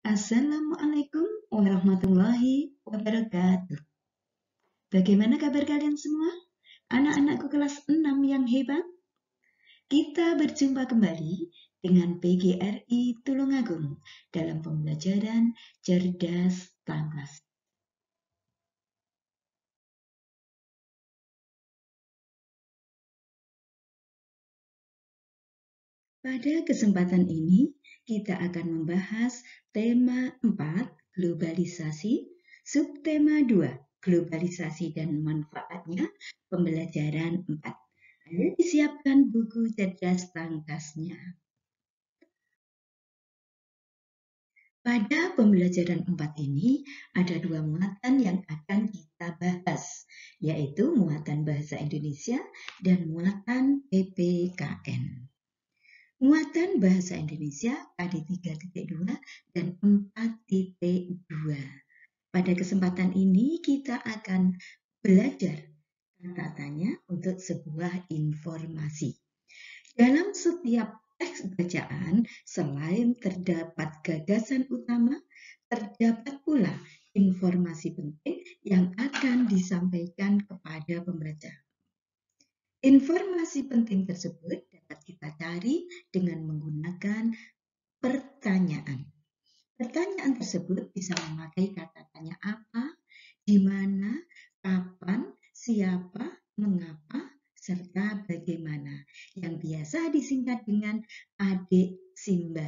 Assalamualaikum warahmatullahi wabarakatuh. Bagaimana kabar kalian semua? Anak-anakku kelas 6 yang hebat. Kita berjumpa kembali dengan PGRI Tulungagung dalam pembelajaran Cerdas Tangkas. Pada kesempatan ini, kita akan membahas tema 4, globalisasi, subtema 2, globalisasi dan manfaatnya, pembelajaran 4. Ayo disiapkan buku cerdas tangkasnya. Pada pembelajaran 4 ini, ada dua muatan yang akan kita bahas, yaitu muatan bahasa Indonesia dan muatan PPKN. Muatan bahasa Indonesia KD 3.2 dan 4.2. Pada kesempatan ini kita akan belajar kata tanya untuk sebuah informasi. Dalam setiap teks bacaan, selain terdapat gagasan utama, terdapat pula informasi penting yang akan disampaikan kepada pembaca. Informasi penting tersebut dapat kita cari dengan menggunakan pertanyaan. Pertanyaan tersebut bisa memakai kata tanya apa, di mana, kapan, siapa, mengapa, serta bagaimana, yang biasa disingkat dengan adik Simba.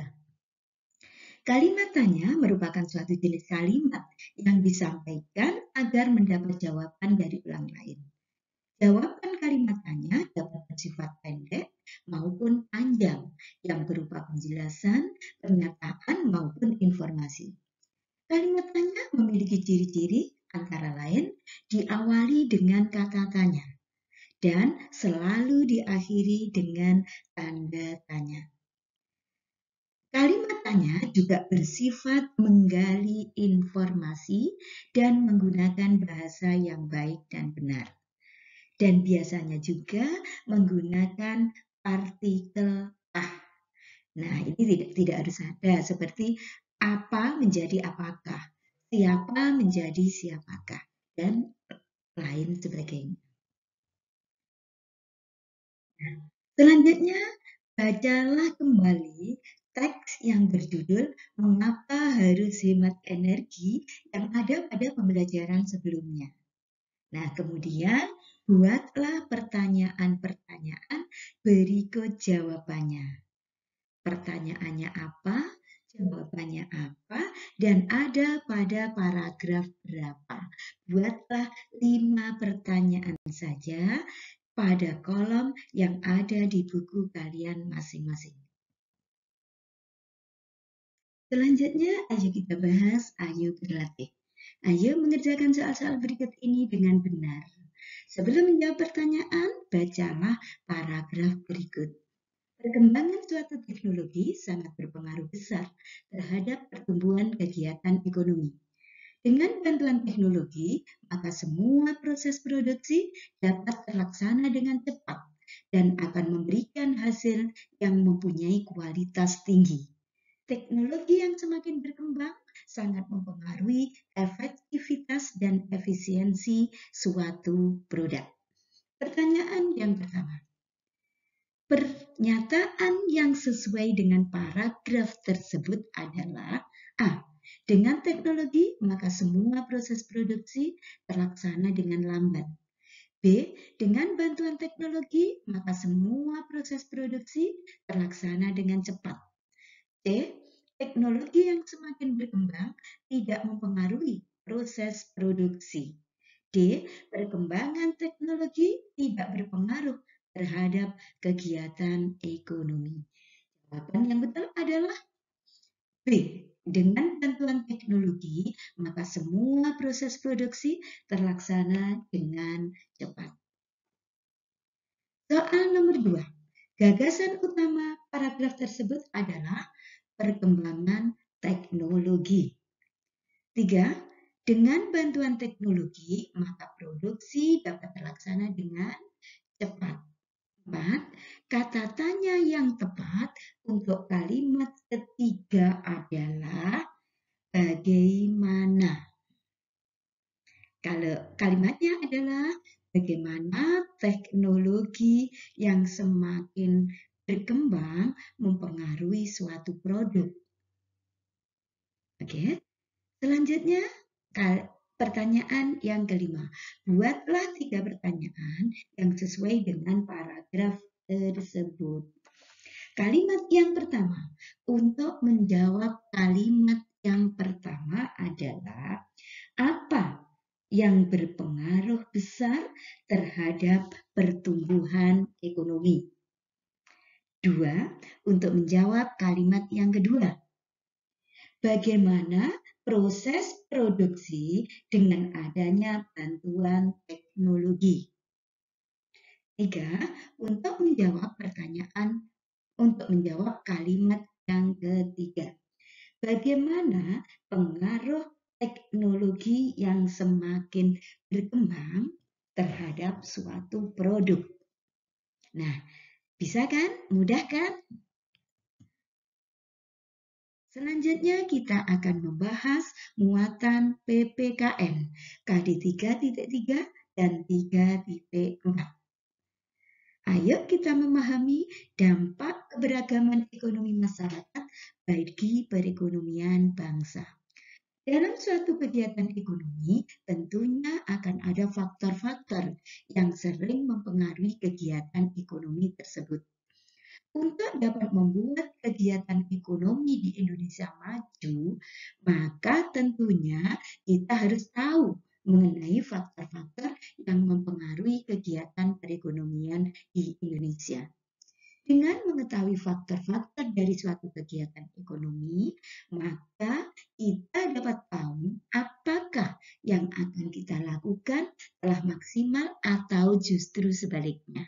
Kalimat tanya merupakan suatu jenis kalimat yang disampaikan agar mendapat jawaban dari orang lain. Jawaban kalimat tanya dapat bersifat pendek maupun panjang yang berupa penjelasan, pernyataan, maupun informasi. Kalimat tanya memiliki ciri-ciri antara lain diawali dengan kata tanya dan selalu diakhiri dengan tanda tanya. Kalimat tanya juga bersifat menggali informasi dan menggunakan bahasa yang baik dan benar. Dan biasanya juga menggunakan partikel ah. Nah, ini tidak harus ada seperti apa menjadi apakah, siapa menjadi siapakah, dan lain sebagainya. Nah, selanjutnya, bacalah kembali teks yang berjudul Mengapa Harus Hemat Energi yang ada pada pembelajaran sebelumnya. Nah, kemudian buatlah pertanyaan-pertanyaan berikut jawabannya. Pertanyaannya apa, jawabannya apa, dan ada pada paragraf berapa. Buatlah 5 pertanyaan saja pada kolom yang ada di buku kalian masing-masing. Selanjutnya, ayo kita bahas, ayo berlatih. Ayo mengerjakan soal-soal berikut ini dengan benar. Sebelum menjawab pertanyaan, bacalah paragraf berikut. Perkembangan suatu teknologi sangat berpengaruh besar terhadap pertumbuhan kegiatan ekonomi. Dengan bantuan teknologi, maka semua proses produksi dapat terlaksana dengan cepat dan akan memberikan hasil yang mempunyai kualitas tinggi. Teknologi yang semakin berkembang sangat mempengaruhi efektivitas dan efisiensi suatu produk. Pertanyaan yang pertama. Pernyataan yang sesuai dengan paragraf tersebut adalah A. Dengan teknologi, maka semua proses produksi terlaksana dengan lambat. B. Dengan bantuan teknologi, maka semua proses produksi terlaksana dengan cepat. C. Teknologi yang semakin berkembang tidak mempengaruhi proses produksi. D. Perkembangan teknologi tidak berpengaruh terhadap kegiatan ekonomi. Jawaban yang betul adalah B. Dengan bantuan teknologi, maka semua proses produksi terlaksana dengan cepat. Soal nomor 2. Gagasan utama paragraf tersebut adalah perkembangan teknologi. 3. Dengan bantuan teknologi, maka produksi dapat terlaksana dengan cepat. 4. Kata tanya yang tepat untuk kalimat ketiga adalah mempengaruhi suatu produk. Oke, selanjutnya pertanyaan yang kelima. Buatlah 3 pertanyaan yang sesuai dengan paragraf tersebut. Kalimat yang pertama. Untuk menjawab kalimat yang pertama adalah apa yang berpengaruh besar terhadap pertumbuhan ekonomi? 2. Untuk menjawab kalimat yang kedua. Bagaimana proses produksi dengan adanya bantuan teknologi? 3. Untuk menjawab kalimat yang ketiga. Bagaimana pengaruh teknologi yang semakin berkembang terhadap suatu produk? Nah, bisa kan? Mudah kan? Selanjutnya kita akan membahas muatan PPKN KD 3.3 dan 3.4. Ayo kita memahami dampak keberagaman ekonomi masyarakat bagi perekonomian bangsa. Dalam suatu kegiatan ekonomi, tentunya akan ada faktor-faktor yang sering mempengaruhi kegiatan ekonomi tersebut. Untuk dapat membuat kegiatan ekonomi di Indonesia maju, maka tentunya kita harus tahu mengenai faktor-faktor yang mempengaruhi kegiatan perekonomian di Indonesia. Dengan mengetahui faktor-faktor dari suatu kegiatan ekonomi, maka kita dapat tahu apakah yang akan kita lakukan telah maksimal atau justru sebaliknya.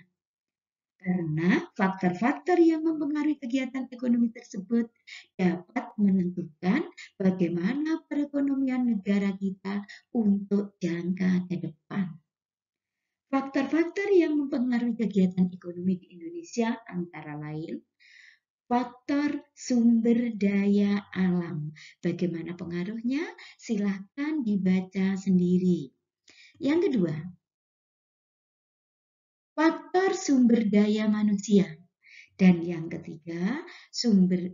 Karena faktor-faktor yang mempengaruhi kegiatan ekonomi tersebut dapat menentukan bagaimana perekonomian negara kita untuk jangka ke depan. Faktor-faktor yang mempengaruhi kegiatan ekonomi di Indonesia antara lain faktor sumber daya alam. Bagaimana pengaruhnya? Silahkan dibaca sendiri. Yang kedua, faktor sumber daya manusia. Dan yang ketiga,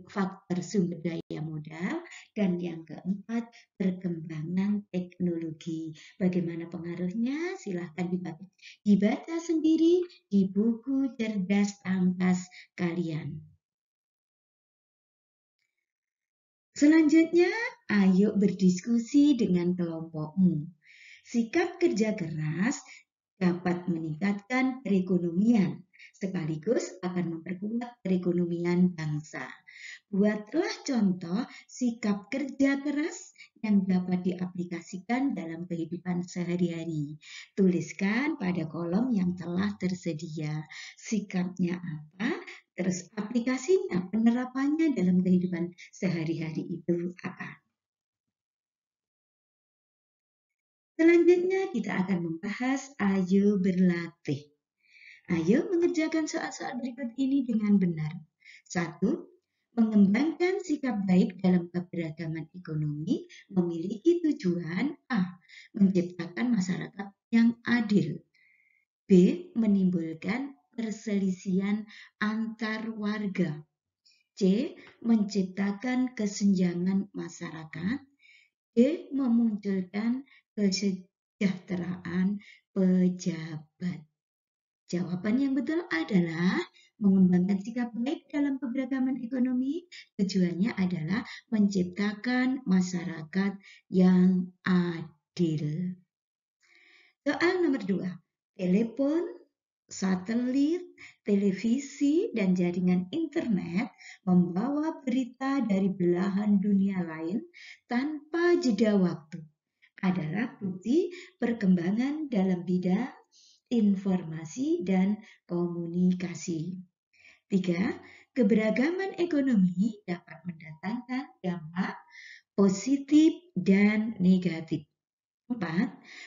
faktor sumber daya modal. Dan yang keempat, perkembangan teknologi. Bagaimana pengaruhnya? Silahkan dibaca sendiri di buku cerdas tangkas kalian. Selanjutnya, ayo berdiskusi dengan kelompokmu. Sikap kerja keras dapat meningkatkan perekonomian, sekaligus akan memperkuat perekonomian bangsa. Buatlah contoh sikap kerja keras yang dapat diaplikasikan dalam kehidupan sehari-hari. Tuliskan pada kolom yang telah tersedia. Sikapnya apa? Terus aplikasinya, penerapannya dalam kehidupan sehari-hari itu apa? Selanjutnya kita akan membahas ayo berlatih. Ayo mengerjakan soal-soal berikut ini dengan benar. 1. Mengembangkan sikap baik dalam keberagaman ekonomi memiliki tujuan A. Menciptakan masyarakat yang adil. B. Menimbulkan perselisihan antar warga. C. Menciptakan kesenjangan masyarakat. D. Memunculkan kesejahteraan pejabat. Jawaban yang betul adalah mengembangkan sikap baik dalam keberagaman ekonomi. Tujuannya adalah menciptakan masyarakat yang adil. Soal nomor 2. Telepon, satelit, televisi, dan jaringan internet membawa berita dari belahan dunia lain tanpa jeda waktu. Adalah bukti perkembangan dalam bidang informasi dan komunikasi. 3. Keberagaman ekonomi dapat mendatangkan dampak positif dan negatif. 4.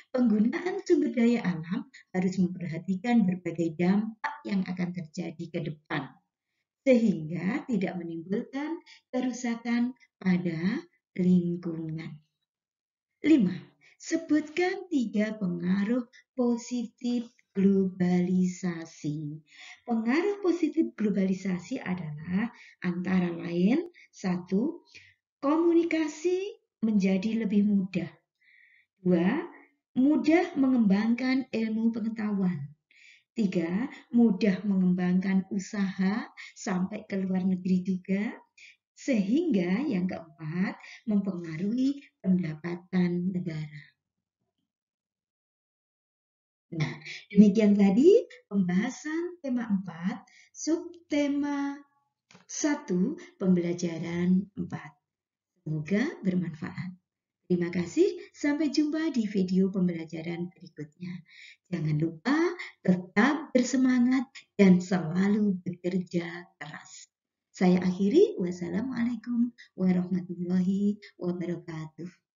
Penggunaan sumber daya alam harus memperhatikan berbagai dampak yang akan terjadi ke depan, sehingga tidak menimbulkan kerusakan pada lingkungan. 5. Sebutkan 3 pengaruh positif globalisasi. Pengaruh positif globalisasi adalah antara lain, 1. Komunikasi menjadi lebih mudah. 2. Mudah mengembangkan ilmu pengetahuan. 3. Mudah mengembangkan usaha sampai ke luar negeri juga. Sehingga yang keempat, mempengaruhi pendapatan negara. Nah, demikian tadi pembahasan tema 4, subtema 1, pembelajaran 4. Semoga bermanfaat. Terima kasih, sampai jumpa di video pembelajaran berikutnya. Jangan lupa tetap bersemangat dan selalu bekerja keras. Saya akhiri, wassalamualaikum warahmatullahi wabarakatuh.